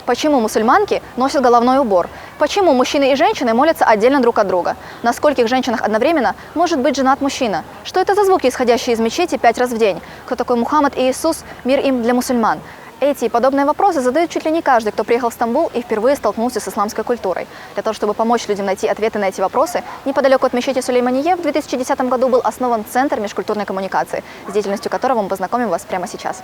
Почему мусульманки носят головной убор? Почему мужчины и женщины молятся отдельно друг от друга? На скольких женщинах одновременно может быть женат мужчина? Что это за звуки, исходящие из мечети 5 раз в день? Кто такой Мухаммад и Иисус? Мир им для мусульман. Эти и подобные вопросы задают чуть ли не каждый, кто приехал в Стамбул и впервые столкнулся с исламской культурой. Для того, чтобы помочь людям найти ответы на эти вопросы, неподалеку от мечети Сулеймания в 2010 году был основан Центр межкультурной коммуникации, с деятельностью которого мы познакомим вас прямо сейчас.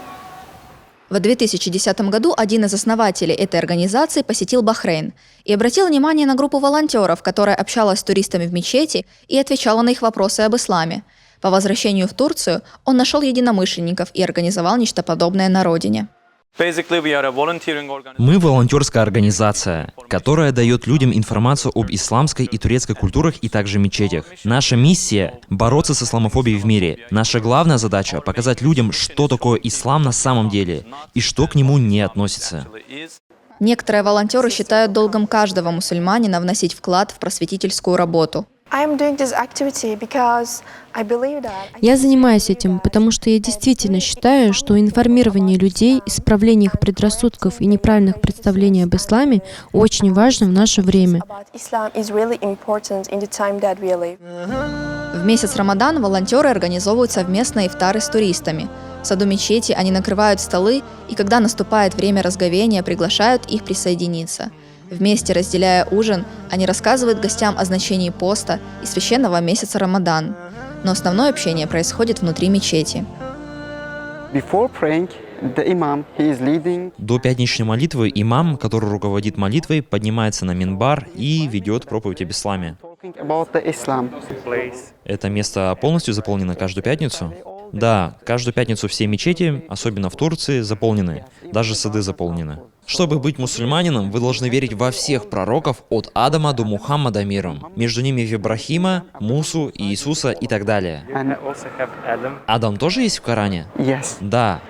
В 2010 году один из основателей этой организации посетил Бахрейн и обратил внимание на группу волонтеров, которая общалась с туристами в мечети и отвечала на их вопросы об исламе. По возвращению в Турцию он нашел единомышленников и организовал нечто подобное на родине. Мы волонтерская организация, которая дает людям информацию об исламской и турецкой культурах и также мечетях. Наша миссия – бороться с исламофобией в мире. Наша главная задача – показать людям, что такое ислам на самом деле и что к нему не относится. Некоторые волонтеры считают долгом каждого мусульманина вносить вклад в просветительскую работу. Я занимаюсь этим, потому что я действительно считаю, что информирование людей, исправление их предрассудков и неправильных представлений об исламе очень важно в наше время. В месяц Рамадан волонтеры организовывают совместно ифтары с туристами. В саду мечети они накрывают столы, и когда наступает время разговения, приглашают их присоединиться. Вместе разделяя ужин, они рассказывают гостям о значении поста и священного месяца Рамадан. Но основное общение происходит внутри мечети. До пятничной молитвы имам, который руководит молитвой, поднимается на минбар и ведет проповедь об исламе. Это место полностью заполнено каждую пятницу? Да, каждую пятницу все мечети, особенно в Турции, заполнены. Даже сады заполнены. Чтобы быть мусульманином, вы должны верить во всех пророков от Адама до Мухаммада миром. Между ними в Ибрахима, Мусу, Иисуса и так далее. Адам тоже есть в Коране? Да.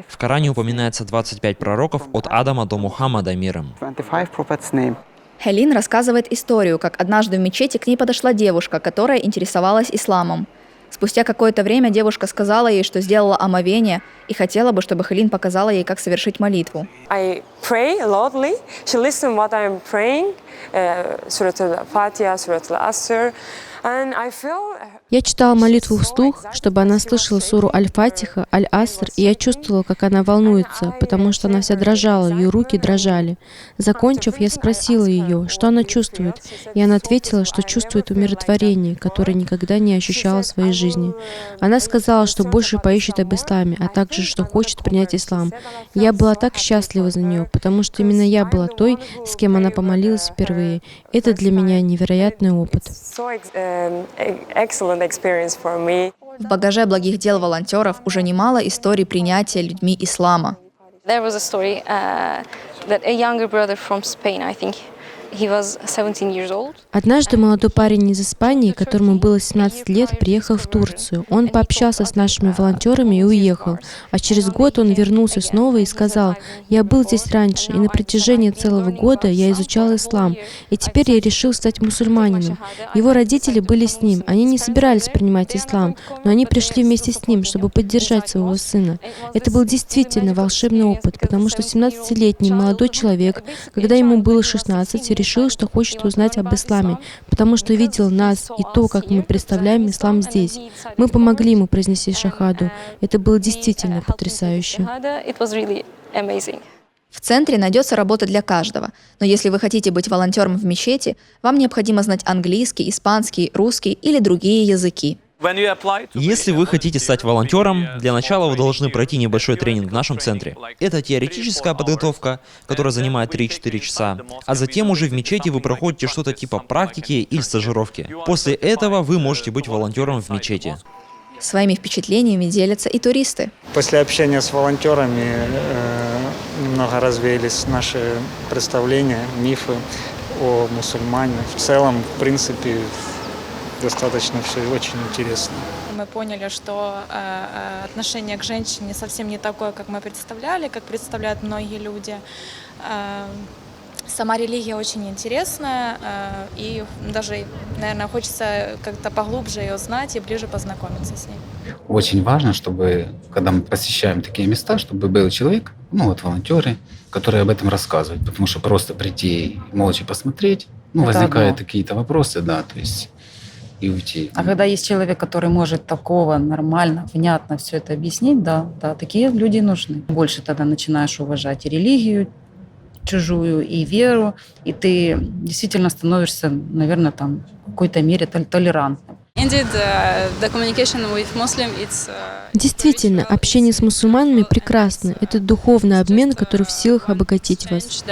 В Коране упоминается 25 пророков от Адама до Мухаммада миром. Хелин рассказывает историю, как однажды в мечети к ней подошла девушка, которая интересовалась исламом. Спустя какое-то время девушка сказала ей, что сделала омовение и хотела бы, чтобы Хелин показала ей, как совершить молитву. Я читала молитву вслух, чтобы она слышала суру Аль-Фатиха, Аль-Аср, и я чувствовала, как она волнуется, потому что она вся дрожала, ее руки дрожали. Закончив, я спросила ее, что она чувствует, и она ответила, что чувствует умиротворение, которое никогда не ощущала в своей жизни. Она сказала, что больше поищет об исламе, а также, что хочет принять ислам. Я была так счастлива за нее, потому что именно я была той, с кем она помолилась впервые. Это для меня невероятный опыт. В багаже благих дел волонтеров уже немало историй принятия людьми ислама. Однажды молодой парень из Испании, которому было 17 лет, приехал в Турцию. Он пообщался с нашими волонтерами и уехал. А через год он вернулся снова и сказал: «Я был здесь раньше, и на протяжении целого года я изучал ислам, и теперь я решил стать мусульманином». Его родители были с ним. Они не собирались принимать ислам, но они пришли вместе с ним, чтобы поддержать своего сына. Это был действительно волшебный опыт, потому что 17-летний молодой человек, когда ему было 16, решил, что хочет узнать об исламе, потому что видел нас и то, как мы представляем ислам здесь. Мы помогли ему произнести шахаду. Это было действительно потрясающе. В центре найдется работа для каждого, но если вы хотите быть волонтером в мечети, вам необходимо знать английский, испанский, русский или другие языки. Если вы хотите стать волонтером, для начала вы должны пройти небольшой тренинг в нашем центре. Это теоретическая подготовка, которая занимает 3-4 часа, а затем уже в мечети вы проходите что-то типа практики или стажировки. После этого вы можете быть волонтером в мечети. Своими впечатлениями делятся и туристы. После общения с волонтерами немного развеялись наши представления, мифы о мусульманах. В целом, в принципе, достаточно все очень интересно. Мы поняли, что отношение к женщине совсем не такое, как мы представляли, как представляют многие люди. Сама религия очень интересная, и даже, наверное, хочется как-то поглубже ее знать и ближе познакомиться с ней. Очень важно, чтобы, когда мы посещаем такие места, чтобы был человек, волонтеры, которые об этом рассказывают. Потому что просто прийти и молча посмотреть, Это возникают одно. какие-то вопросы, да, то есть и уйти. А когда есть человек, который может такого нормально, внятно все это объяснить, да, такие люди нужны. Больше тогда начинаешь уважать и религию чужую, и веру, и ты действительно становишься, наверное, там в какой-то мере толерантным. Действительно, общение с мусульманами прекрасно. Это духовный обмен, который в силах обогатить вас.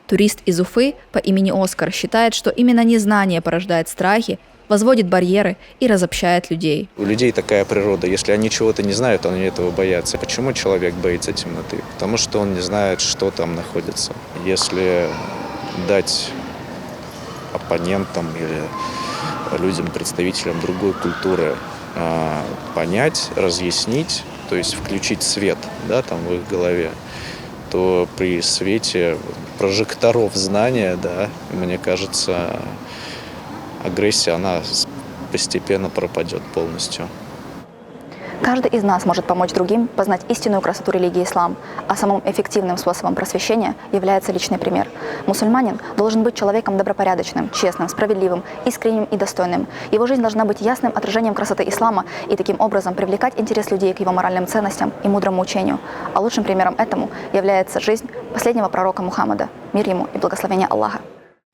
Турист из Уфы по имени Оскар считает, что именно незнание порождает страхи, возводит барьеры и разобщает людей. У людей такая природа. Если они чего-то не знают, они этого боятся. Почему человек боится темноты? Потому что он не знает, что там находится. Если дать оппонентам или людям, представителям другой культуры понять, разъяснить, то есть включить свет, да, там в их голове, то при свете прожекторов знания, да, мне кажется, агрессия, она постепенно пропадет полностью. Каждый из нас может помочь другим познать истинную красоту религии ислам, а самым эффективным способом просвещения является личный пример. Мусульманин должен быть человеком добропорядочным, честным, справедливым, искренним и достойным. Его жизнь должна быть ясным отражением красоты ислама и таким образом привлекать интерес людей к его моральным ценностям и мудрому учению. А лучшим примером этому является жизнь последнего пророка Мухаммада, мир ему и благословение Аллаха.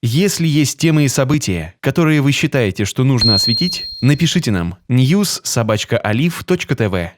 Если есть темы и события, которые вы считаете, что нужно осветить, напишите нам news@alif.tv.